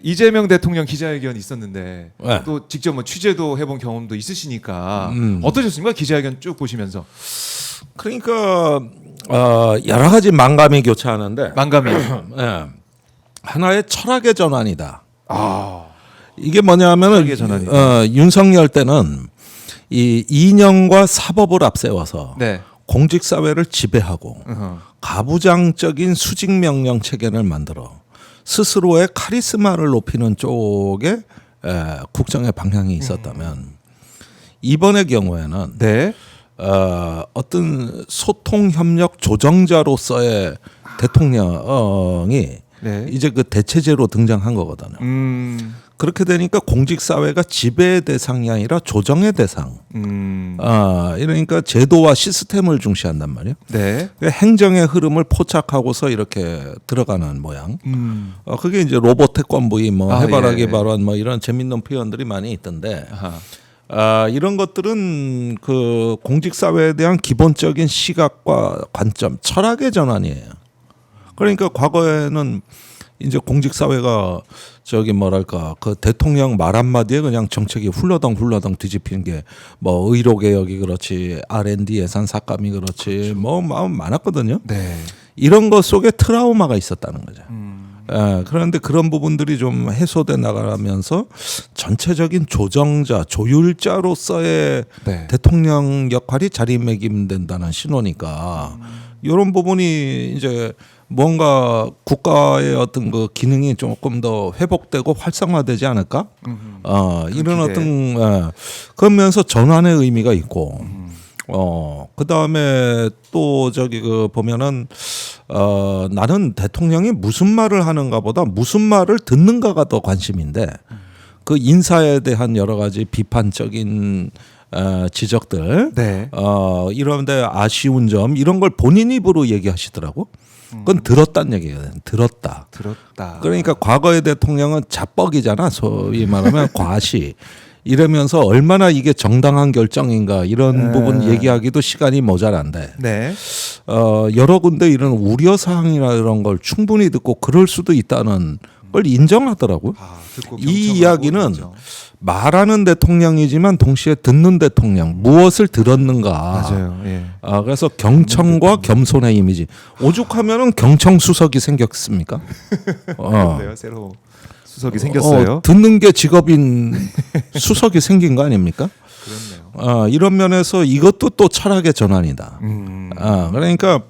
이재명 대통령 기자회견 있었는데 네. 또 직접 뭐 취재도 해본 경험도 있으시니까 어떠셨습니까? 기자회견 쭉 보시면서. 그러니까 여러 가지 만감이 교차하는데 만감이. 예. 하나의 철학의 전환이다. 아, 이게 뭐냐면은 철학의 전환이다. 윤석열 때는 이 이념과 사법을 앞세워서 네. 공직 사회를 지배하고 어허. 가부장적인 수직 명령 체계를 만들어 스스로의 카리스마를 높이는 쪽에 국정의 방향이 있었다면 이번의 경우에는 네. 어떤 소통 협력 조정자로서의 대통령이 네. 이제 그 대체제로 등장한 거거든요. 그렇게 되니까 공직 사회가 지배의 대상이 아니라 조정의 대상. 그러니까 제도와 시스템을 중시한단 말이에요. 네. 그러니까 행정의 흐름을 포착하고서 이렇게 들어가는 모양. 그게 이제 로봇 태권브이 뭐 해바라기 예. 발언 뭐 이런 재밌는 표현들이 많이 있던데. 아하. 이런 것들은 그 공직 사회에 대한 기본적인 시각과 관점, 철학의 전환이에요. 그러니까 과거에는 이제 공직 사회가 저기 뭐랄까 그 대통령 말 한마디에 그냥 정책이 훌러덩 뒤집히는 게 뭐 의료 개혁이 그렇지 R&D 예산 삭감이 그렇지 뭐 마음 많았거든요. 네. 이런 것 속에 트라우마가 있었다는 거죠. 그런데 그런 부분들이 좀 해소돼 나가면서 전체적인 조정자, 조율자로서의 네. 대통령 역할이 자리매김된다는 신호니까 이런 부분이 이제 뭔가 국가의 어떤 그 기능이 조금 더 회복되고 활성화되지 않을까? 이런 어떤 그러면서 전환의 의미가 있고, 그 다음에 또 저기 그 보면은 나는 대통령이 무슨 말을 하는가보다 무슨 말을 듣는가가 더 관심인데 그 인사에 대한 여러 가지 비판적인 지적들, 네. 이런데 아쉬운 점 이런 걸 본인 입으로 얘기하시더라고. 그건 들었다는 얘기예요. 들었다. 그러니까 과거의 대통령은 자뻑이잖아. 소위 말하면 과시. 이러면서 얼마나 이게 정당한 결정인가 이런 부분 얘기하기도 시간이 모자란데. 네. 여러 군데 이런 우려 사항이나 이런 걸 충분히 듣고 그럴 수도 있다는 걸 인정하더라고요. 이 이야기는 말하는 대통령이지만 동시에 듣는 대통령 무엇을 들었는가. 맞아요. 예. 그래서 경청과 겸손의 이미지. 오죽하면은 경청 수석이 생겼습니까? 그런데요. 새로 수석이 생겼어요. 듣는 게 직업인 수석이 생긴 거 아닙니까? 그렇네요. 이런 면에서 이것도 또 철학의 전환이다. 그러니까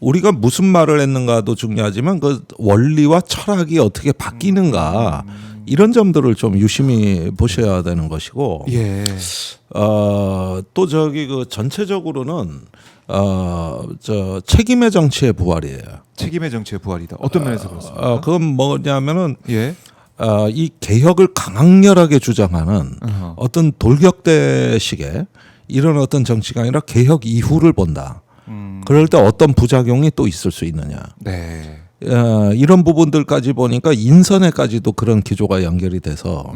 우리가 무슨 말을 했는가도 중요하지만 그 원리와 철학이 어떻게 바뀌는가 이런 점들을 좀 유심히 보셔야 되는 것이고, 예. 또 저기 그 전체적으로는 저 책임의 정치의 부활이에요. 책임의 정치의 부활이다. 어떤 면에서 그렇습니까? 그건 뭐냐면은 예. 이 개혁을 강렬하게 주장하는 어허. 어떤 돌격대식의 이런 어떤 정치가 아니라 개혁 이후를 본다. 그럴 때 어떤 부작용이 또 있을 수 있느냐. 네. 이런 부분들까지 보니까 인선에까지도 그런 기조가 연결이 돼서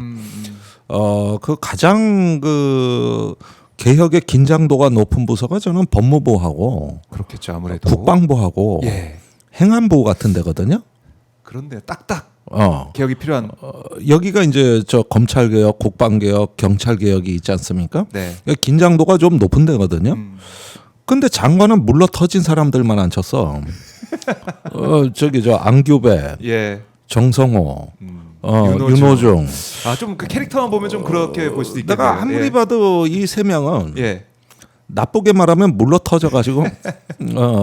그 가장 그 개혁의 긴장도가 높은 부서가 저는 법무부하고 그렇겠죠. 아무래도 국방부하고 예. 행안부 같은 데거든요. 그런데 딱딱 개혁이 필요한. 여기가 이제 저 검찰 개혁, 국방 개혁, 경찰 개혁이 있지 않습니까? 네. 긴장도가 좀 높은 데거든요. 근데 장관은 물러 터진 사람들만 앉혔어. 저기 저 안규배, 예. 정성호, 윤호중. 좀 그 캐릭터만 보면 좀 그렇게 볼 수도 있겠네요. 내가 아무리 봐도 이 세 명은 예. 나쁘게 말하면 물러 터져가지고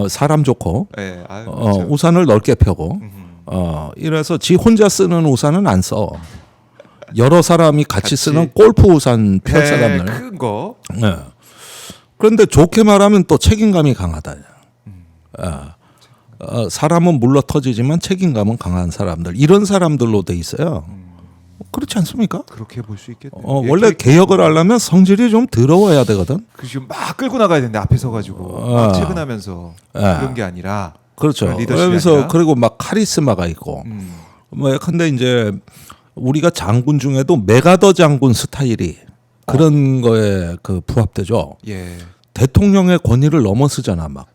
사람 좋고 예. 그렇죠. 우산을 넓게 펴고 이래서 지 혼자 쓰는 우산은 안 써. 여러 사람이 같이 쓰는 골프 우산 펼 사람들. 큰 거. 네. 그런데 좋게 말하면 또 책임감이 강하다. 사람은 물러 터지지만 책임감은 강한 사람들. 이런 사람들로 돼 있어요. 그렇지 않습니까? 그렇게 볼 수 있겠네요. 원래 개혁을 하려면 성질이 좀 더러워야 되거든. 지금 막 끌고 나가야 되는데 앞에 서가지고 막 퇴근하면서 그런 게 아니라. 그렇죠. 그러면서 그리고 막 카리스마가 있고. 뭐 근데 이제 우리가 장군 중에도 메가더 장군 스타일이 그런 거에 그 부합되죠. 예. 대통령의 권위를 넘어서잖아 막.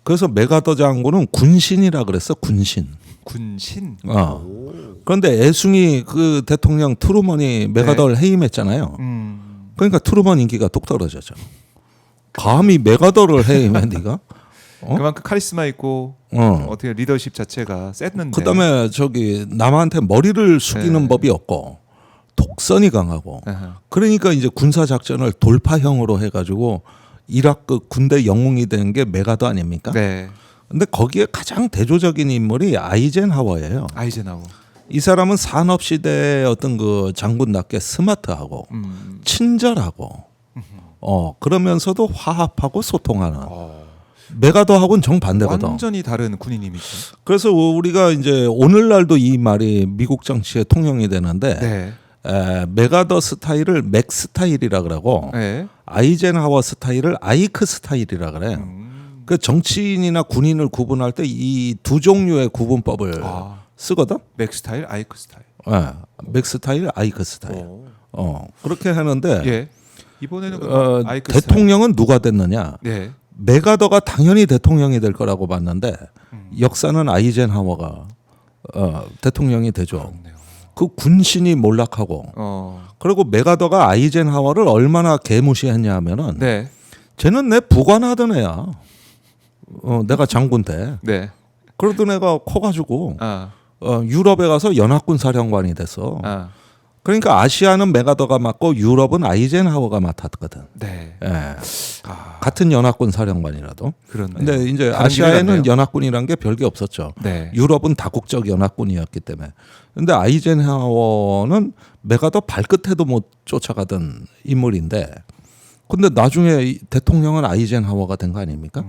그래서 메가더 장군은 군신이라 그랬어. 군신. 군신. 그런데 애숭이 그 대통령 트루먼이 메가더를 해임했잖아요. 그러니까 트루먼 인기가 뚝 떨어졌죠. 감히 메가더를 해임해 네가? 그만큼 카리스마 있고 어떻게 리더십 자체가 셌는데. 그다음에 저기 남한테 머리를 숙이는 네. 법이 없고 독선이 강하고. 아하. 그러니까 이제 군사 작전을 돌파형으로 해가지고 이라크 군대 영웅이 된 게 메가더 아닙니까? 네. 근데 거기에 가장 대조적인 인물이 아이젠하워예요. 아이젠하워. 이 사람은 산업 시대의 어떤 그 장군답게 스마트하고 친절하고 그러면서도 화합하고 소통하는 메가더하고는 정반대거든. 완전히 다른 군인님이죠. 그래서 우리가 이제 오늘날도 이 말이 미국 정치에 통용이 되는데 네. 메가더 스타일을 맥 스타일이라 그러고 네. 아이젠하워 스타일을 아이크 스타일이라 그래. 그 정치인이나 군인을 구분할 때 이 두 종류의 구분법을 쓰거든. 맥 스타일, 아이크 스타일. 맥 스타일, 아이크 스타일. 그렇게 하는데 예. 이번에는 아이크 스타일. 대통령은 누가 됐느냐? 네. 메가더가 당연히 대통령이 될 거라고 봤는데 역사는 아이젠하워가 대통령이 되죠. 그렇네요. 그 군신이 몰락하고 그리고 메가더가 아이젠하워를 얼마나 개무시했냐 하면은 네. 쟤는 내 부관하던 애야. 내가 장군 때. 네. 그러던 애가 커가지고 아. 유럽에 가서 연합군 사령관이 됐어. 아. 그러니까 아시아는 메가더가 맡고 유럽은 아이젠하워가 맡았거든. 네. 예. 같은 연합군 사령관이라도. 그렇네. 근데 이제 다른 아시아에는 길을 연합군이란 게 별게 없었죠. 네. 유럽은 다국적 연합군이었기 때문에. 근데 아이젠하워는 메가더 발끝에도 못 쫓아가던 인물인데, 근데 나중에 대통령은 아이젠하워가 된 거 아닙니까?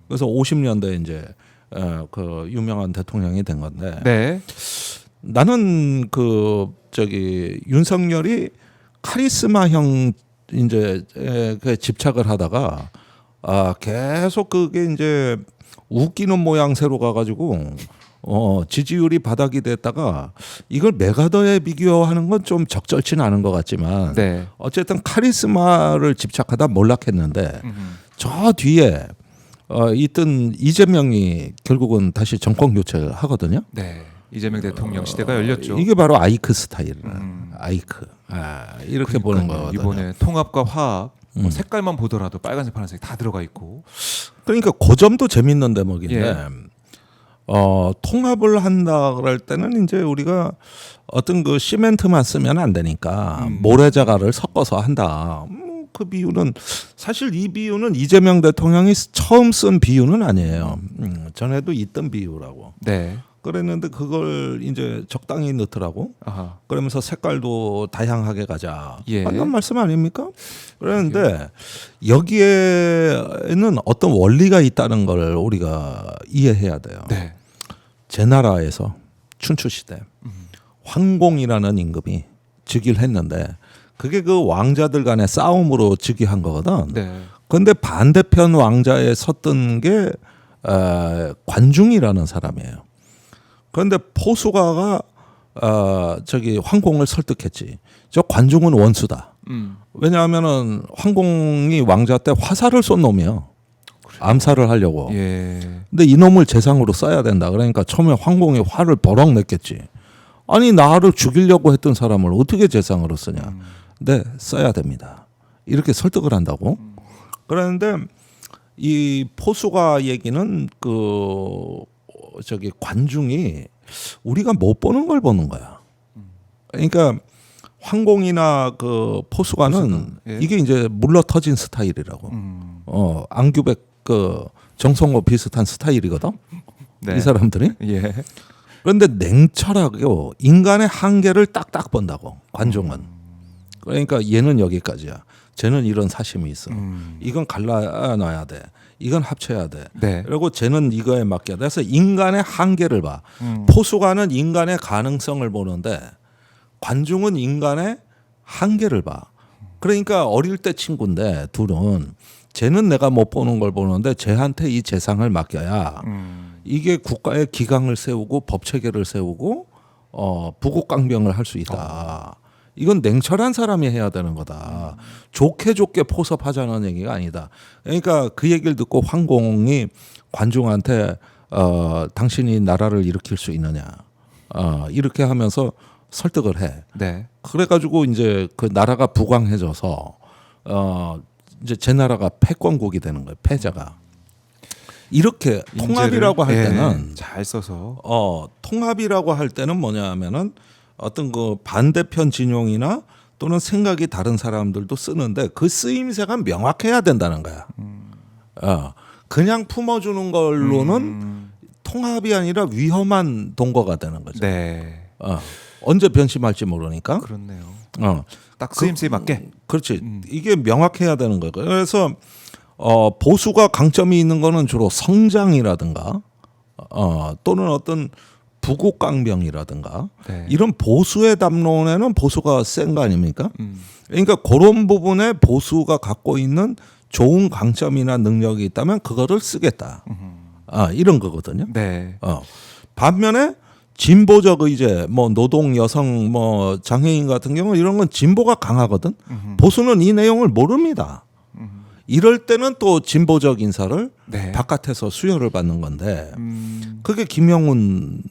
그래서 50년대 이제 그 유명한 대통령이 된 건데. 네. 나는 그 저기 윤석열이 카리스마형 이제 그 집착을 하다가 계속 그게 이제 웃기는 모양새로 가가지고 지지율이 바닥이 됐다가 이걸 메가더에 비교하는 건 좀 적절치는 않은 것 같지만 네. 어쨌든 카리스마를 집착하다 몰락했는데 저 뒤에 있던 이재명이 결국은 다시 정권 교체를 하거든요. 네. 이재명 대통령 시대가 열렸죠. 이게 바로 아이크 스타일. 아이크. 이렇게 보는 그러니까요. 거거든요. 이번에 통합과 화합 뭐 색깔만 보더라도 빨간색, 파란색 다 들어가 있고. 그러니까 그 점도 재밌는 대목인데 예. 통합을 한다 그럴 때는 이제 우리가 어떤 그 시멘트만 쓰면 안 되니까 모래자갈을 섞어서 한다. 그 비유는 사실 이 비유는 이재명 대통령이 처음 쓴 비유는 아니에요. 전에도 있던 비유라고. 네. 그랬는데 그걸 이제 적당히 넣더라고. 아하. 그러면서 색깔도 다양하게 가자. 예. 맞는 말씀 아닙니까? 그런데 여기에는 어떤 원리가 있다는 걸 우리가 이해해야 돼요. 네. 제 나라에서 춘추 시대 황공이라는 임금이 즉위를 했는데 그게 그 왕자들 간의 싸움으로 즉위한 거거든. 네. 그런데 반대편 왕자에 섰던 게 관중이라는 사람이에요. 그런데 포수가가 저기 황공을 설득했지. 저 관중은 원수다. 왜냐하면은 황공이 왕자 때 화살을 쏜 놈이요. 암살을 하려고. 예. 근데 이놈을 재상으로 써야 된다. 그러니까 처음에 황공이 화를 버럭 냈겠지. 아니 나를 죽이려고 했던 사람을 어떻게 재상으로 쓰냐. 네, 써야 됩니다. 이렇게 설득을 한다고. 그런데 이 포수가 얘기는 그 저기 관중이 우리가 못 보는 걸 보는 거야. 그러니까 황공이나 그 포수가는 예. 이게 이제 물러 터진 스타일이라고. 안규백 그 정성호 비슷한 스타일이거든. 네. 이 사람들이. 예. 그런데 냉철하게 인간의 한계를 딱딱 본다고 관중은. 그러니까 얘는 여기까지야. 쟤는 이런 사심이 있어. 이건 갈라놔야 돼. 이건 합쳐야 돼. 네. 그리고 쟤는 이거에 맡겨야 돼. 그래서 인간의 한계를 봐. 포수가는 인간의 가능성을 보는데 관중은 인간의 한계를 봐. 그러니까 어릴 때 친구인데 둘은 쟤는 내가 못 보는 걸 보는데 쟤한테 이 재상을 맡겨야 이게 국가의 기강을 세우고 법 체계를 세우고 부국강병을 할 수 있다. 이건 냉철한 사람이 해야 되는 거다. 좋게 포섭하자는 얘기가 아니다. 그러니까 그 얘기를 듣고 황공이 관중한테 당신이 나라를 일으킬 수 있느냐. 이렇게 하면서 설득을 해. 네. 그래가지고 이제 그 나라가 부강해져서 이제 제 나라가 패권국이 되는 거예요. 패자가. 이렇게 통합이라고 할 때는 잘 써서 통합이라고 할 때는 뭐냐면은 어떤 그 반대편 진영이나 또는 생각이 다른 사람들도 쓰는데 그 쓰임새가 명확해야 된다는 거야. 그냥 품어주는 걸로는 통합이 아니라 위험한 동거가 되는 거죠. 네. 언제 변심할지 모르니까. 그렇네요. 어. 딱 쓰임새에 맞게. 그렇지. 이게 명확해야 되는 거예요. 그래서 보수가 강점이 있는 거는 주로 성장이라든가 또는 어떤 부국강병이라든가 네. 이런 보수의 담론에는 보수가 센 거 아닙니까? 그러니까 그런 부분에 보수가 갖고 있는 좋은 강점이나 능력이 있다면 그거를 쓰겠다. 이런 거거든요. 네. 반면에 진보적 의제, 뭐 노동, 여성, 뭐 장애인 같은 경우 이런 건 진보가 강하거든. 보수는 이 내용을 모릅니다. 이럴 때는 또 진보적 인사를 네. 바깥에서 수혈을 받는 건데 그게 김영훈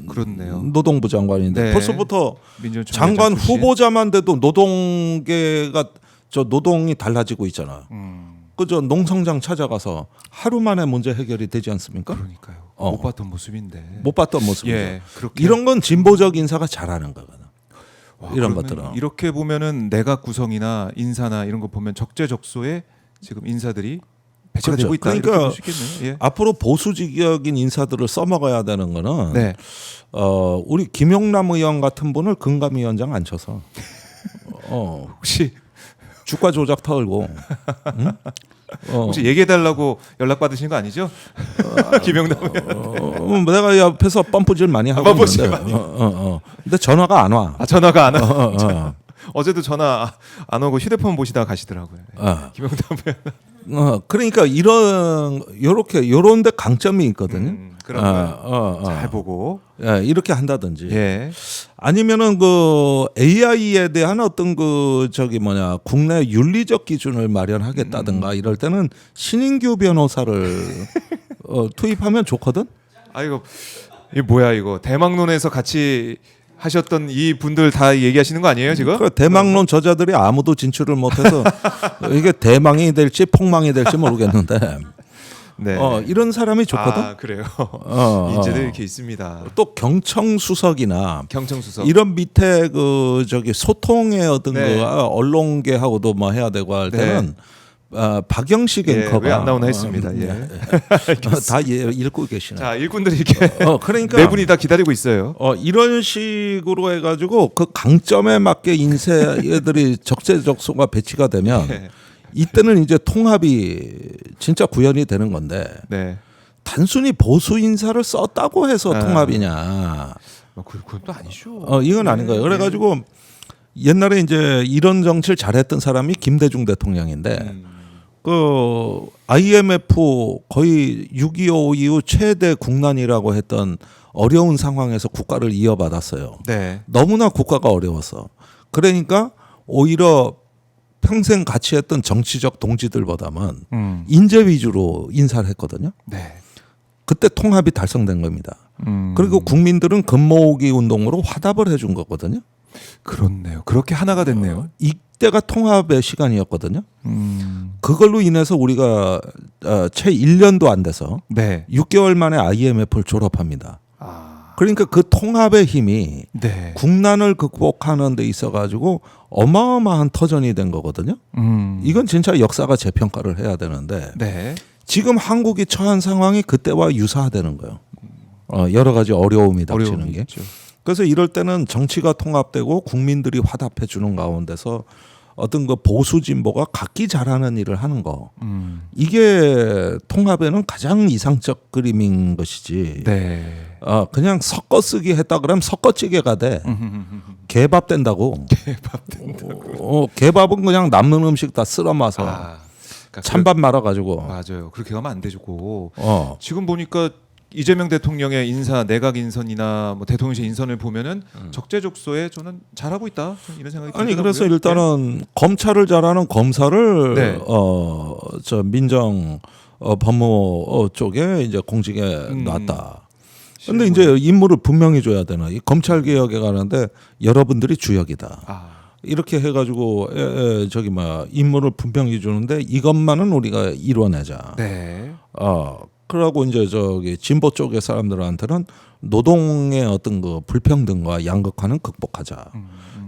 그렇네요. 노동부 장관인데 네. 벌써부터 민주노총 장관 출신. 후보자만 돼도 노동계가 저 노동이 달라지고 있잖아. 그저 농성장 찾아가서 하루 만에 문제 해결이 되지 않습니까? 그러니까요. 못 봤던 모습인데. 못 봤던 모습이죠. 예, 그렇게 이런 건 진보적 인사가 잘하는 거거든. 와, 이런 그러면 것들은. 이렇게 보면은 내각 구성이나 인사나 이런 거 보면 적재적소에 지금 인사들이 배치가 그렇죠. 되고 있다. 그러니까 이렇게 볼 수 있겠네요. 예. 앞으로 보수직역인 인사들을 써먹어야 되는 거는 네. 우리 김용남 의원 같은 분을 금감위원장 앉혀서 혹시 주가 조작 털고 응? 혹시 얘기해 달라고 연락 받으신 거 아니죠? 김영남 의원. 내가 옆에서 펌프질 많이 하고 펌프질 있는데 근데 전화가 안 와. 전화가 안 와. 어제도 전화 안 오고 휴대폰 보시다가 가시더라고요. 김영남 의원. 그러니까 요런데 강점이 있거든요. 그런 거 잘 보고 이렇게 한다든지. 예. 아니면은 그 AI에 대한 어떤 그 국내 윤리적 기준을 마련하겠다든가 이럴 때는 신인규 변호사를 투입하면 좋거든. 이거 뭐야 이거 대망론에서 같이 하셨던 이 분들 다 얘기하시는 거 아니에요 지금? 그 대망론 저자들이 아무도 진출을 못해서 이게 대망이 될지 폭망이 될지 모르겠는데. 네. 이런 사람이 좋거든. 그래요. 인재들 이렇게 있습니다. 또 경청수석이나 경청수석 이런 밑에 소통의 어떤 네. 그 언론계하고도 뭐 해야 되고 할 때는 박영식 앵커가 왜 안 나오나 했습니다. 예. 다 읽고 계시네. 자 일꾼들이 이렇게 그러니까 네 분이 다 기다리고 있어요. 이런 식으로 해가지고 그 강점에 맞게 인재들이 적재적소가 배치가 되면 네. 이때는 이제 통합이 진짜 구현이 되는 건데 네. 단순히 보수 인사를 썼다고 해서 통합이냐? 그건 또 아니죠. 이건 아닌 거예요. 그래가지고 옛날에 이제 이런 정치를 잘했던 사람이 김대중 대통령인데 그 IMF 거의 6.25 이후 최대 국난이라고 했던 어려운 상황에서 국가를 이어받았어요. 네. 너무나 국가가 어려웠어. 그러니까 오히려 평생 같이 했던 정치적 동지들보다는 인재 위주로 인사를 했거든요. 네. 그때 통합이 달성된 겁니다. 그리고 국민들은 금모으기 운동으로 화답을 해준 거거든요. 그렇네요. 그렇게 하나가 됐네요. 이때가 통합의 시간이었거든요. 그걸로 인해서 우리가 채 1년도 안 돼서 네. 6개월 만에 IMF를 졸업합니다. 그러니까 그 통합의 힘이 네. 국난을 극복하는 데 있어가지고 어마어마한 터전이 된 거거든요. 이건 진짜 역사가 재평가를 해야 되는데 네. 지금 한국이 처한 상황이 그때와 유사하다는 거예요. 여러 가지 어려움이 닥치는 게. 있죠. 그래서 이럴 때는 정치가 통합되고 국민들이 화답해 주는 가운데서 어떤 그 보수 진보가 각기 잘하는 일을 하는 거. 이게 통합에는 가장 이상적 그림인 것이지. 네. 그냥 섞어쓰기 했다 그러면 섞어찌개가 돼. 개밥 된다고. 개밥 된다고. 개밥은 그냥 남는 음식 다 쓸어 마서 그러니까 찬밥 말아가지고. 맞아요. 그렇게 하면 안 되고. 어. 지금 보니까 이재명 대통령의 인사, 내각 인선이나 뭐 대통령실 인선을 보면은 적재적소에 저는 잘하고 있다 이런 생각이 들더라고요. 아니 그래서 일단은 검찰을 잘하는 검사를 네. 저 민정 법무 쪽에 이제 공직에 놨다. 근데 이제 임무를 분명히 줘야 되나. 이 검찰 개혁에 가는데 여러분들이 주역이다. 아, 이렇게 해가지고 저기 막 임무를 분명히 주는데 이것만은 우리가 이뤄내자. 네. 그러고 이제 저기 진보 쪽의 사람들한테는 노동의 어떤 그 불평등과 양극화는 극복하자.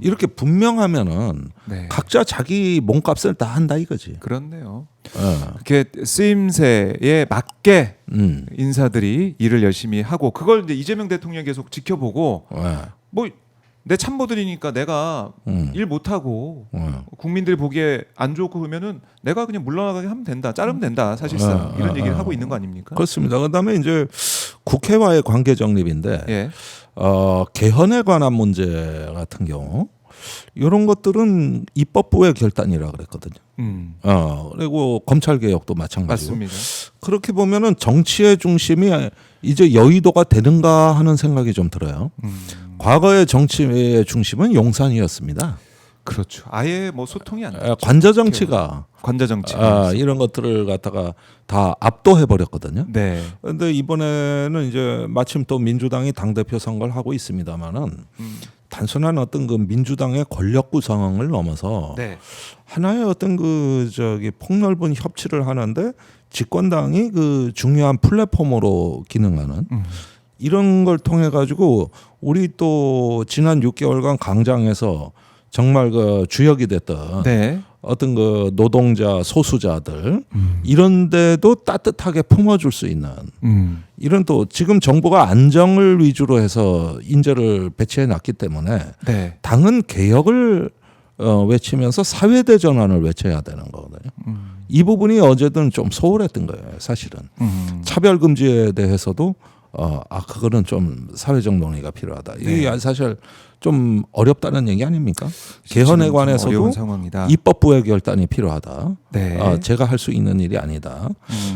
이렇게 분명하면은 네. 각자 자기 몸값을 다 한다 이거지. 그렇네요. 예. 그렇게 쓰임새에 맞게 음. 인사들이 일을 열심히 하고 그걸 이제 이재명 대통령이 계속 지켜보고 예. 뭐 내 참모들이니까 내가 일 못하고 국민들이 보기에 안 좋고 그러면은 내가 그냥 물러나가게 하면 된다, 자르면 된다 사실상 이런 얘기를 하고 있는 거 아닙니까? 그렇습니다. 그다음에 이제 국회와의 관계 정립인데 예. 개헌에 관한 문제 같은 경우 이런 것들은 입법부의 결단이라 그랬거든요. 그리고 검찰 개혁도 마찬가지고. 맞습니다. 그렇게 보면은 정치의 중심이 이제 여의도가 되는가 하는 생각이 좀 들어요. 과거의 정치의 중심은 용산이었습니다. 그렇죠. 아예 뭐 소통이 안 됐죠. 관저 정치가 관자 정치. 이런 것들을 갖다가 다 압도해 버렸거든요. 네. 그런데 이번에는 이제 마침 또 민주당이 당 대표 선거를 하고 있습니다만은 단순한 어떤 그 민주당의 권력 구성을 넘어서 네. 하나의 어떤 그 저기 폭넓은 협치를 하는데 집권당이 그 중요한 플랫폼으로 기능하는 이런 걸 통해 가지고 우리 또 지난 6개월간 강장에서 정말 그 주역이 됐던 네. 어떤 그 노동자 소수자들 이런데도 따뜻하게 품어줄 수 있는 이런 또 지금 정부가 안정을 위주로 해서 인재를 배치해 놨기 때문에 네. 당은 개혁을 외치면서 사회대 전환을 외쳐야 되는 거거든요. 이 부분이 어제든 좀 소홀했던 거예요. 사실은 차별 금지에 대해서도 그거는 좀 사회적 논의가 필요하다. 이게 사실 좀 어렵다는 얘기 아닙니까? 개헌에 관해서도 어려운 상황이다. 입법부의 결단이 필요하다. 네. 제가 할 수 있는 일이 아니다.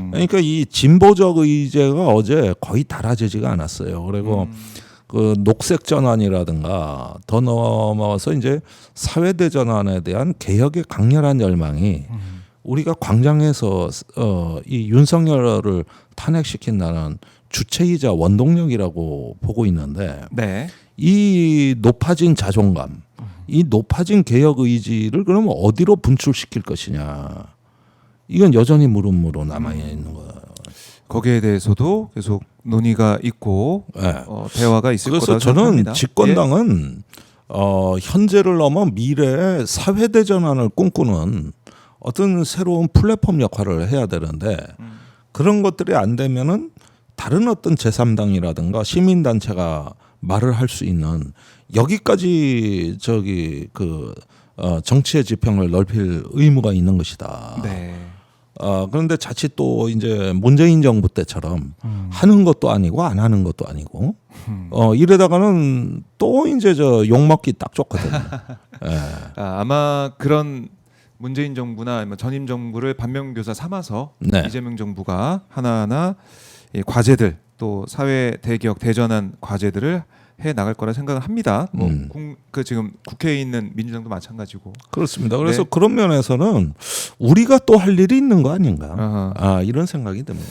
그러니까 이 진보적 의제가 어제 거의 달아지지가 않았어요. 그리고 그 녹색 전환이라든가 더 넘어서 이제 사회대 전환에 대한 개혁의 강렬한 열망이 우리가 광장에서 이 윤석열을 탄핵시킨다는 주체이자 원동력이라고 보고 있는데 네. 이 높아진 자존감, 이 높아진 개혁 의지를 그러면 어디로 분출시킬 것이냐? 이건 여전히 물음으로 남아 있는 거예요. 거기에 대해서도 계속 논의가 있고 네. 대화가 있을 그래서 거라고 저는 생각합니다. 집권당은 현재를 넘어 미래의 사회대 전환을 꿈꾸는 어떤 새로운 플랫폼 역할을 해야 되는데 그런 것들이 안 되면은 다른 어떤 제3당이라든가 시민단체가 말을 할 수 있는 여기까지 저기 그 정치의 지평을 넓힐 의무가 있는 것이다. 네. 그런데 자칫 또 이제 문재인 정부 때처럼 하는 것도 아니고 안 하는 것도 아니고 이러다가는 또 이제 저 욕먹기 딱 좋거든요. 예. 아마 그런 문재인 정부나 전임 정부를 반면교사 삼아서 네. 이재명 정부가 하나하나 이 과제들 또 사회 대개혁 대전환 과제들을 해 나갈 거라 생각을 합니다. 그 지금 국회에 있는 민주당도 마찬가지고. 그렇습니다. 그래서 네. 그런 면에서는 우리가 또 할 일이 있는 거 아닌가? 아하. 이런 생각이 듭니다.